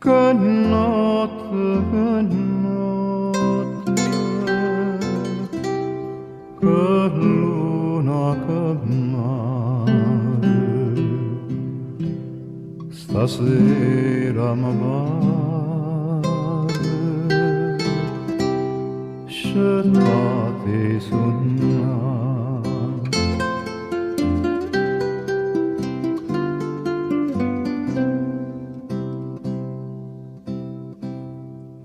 che notte, che luna, che mare, stasera mi pare scegliate sonnare.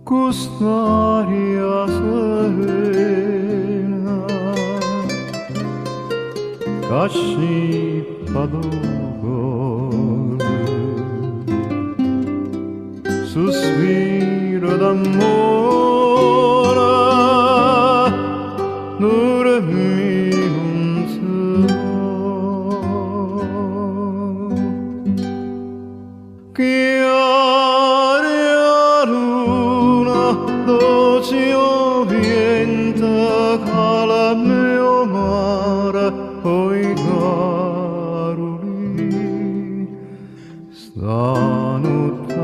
Quest'aria serena che scippa d'ogore, sospiro d'amore, dormi non so. Chiara luna, dolce vento, cala mio mare, oi caroli, stanotte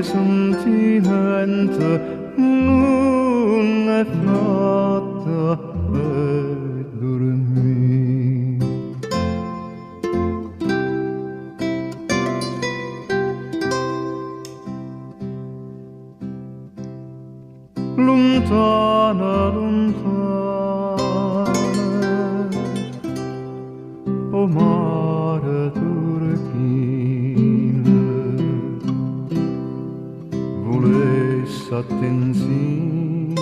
sentimento non è fatta per dormire. Lontana, lontana, o mare turchino, volesse attenzione,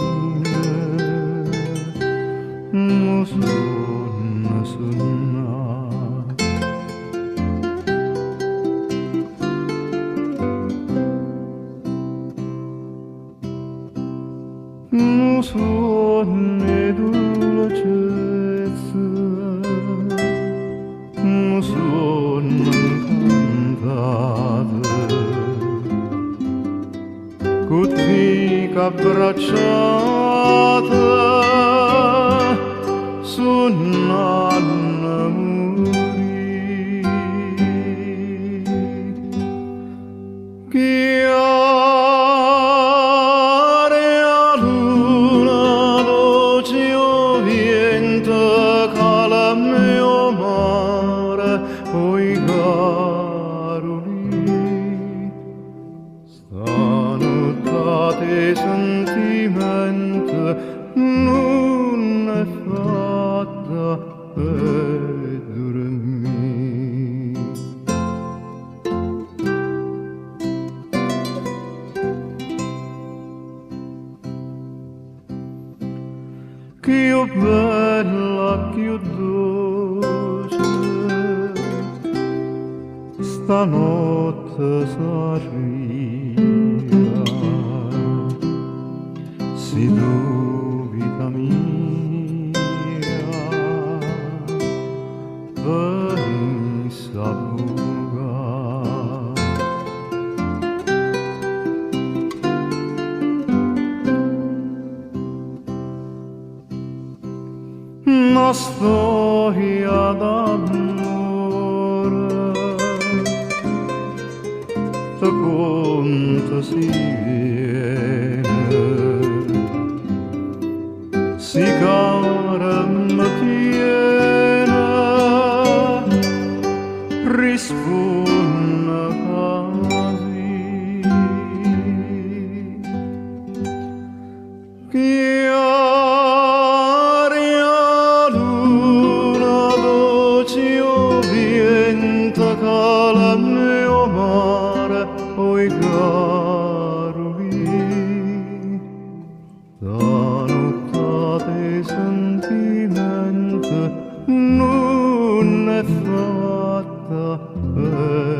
mo sonna, sonna. Non suona dolcezza, non suona cantate, cottica abbracciata, suonano muri. Oi caroli, stanotte sentimento non è fatta per dormire. Che bella, che dolce, stanotte s'arriva, si tu vita mia, veni saluga. Una storia d'amore te conta si viene, si cara mi tiene, risponde così. Chiara luna, dolce vento, cala mio mare, oi caroli, stanotte sentimento non è fatta per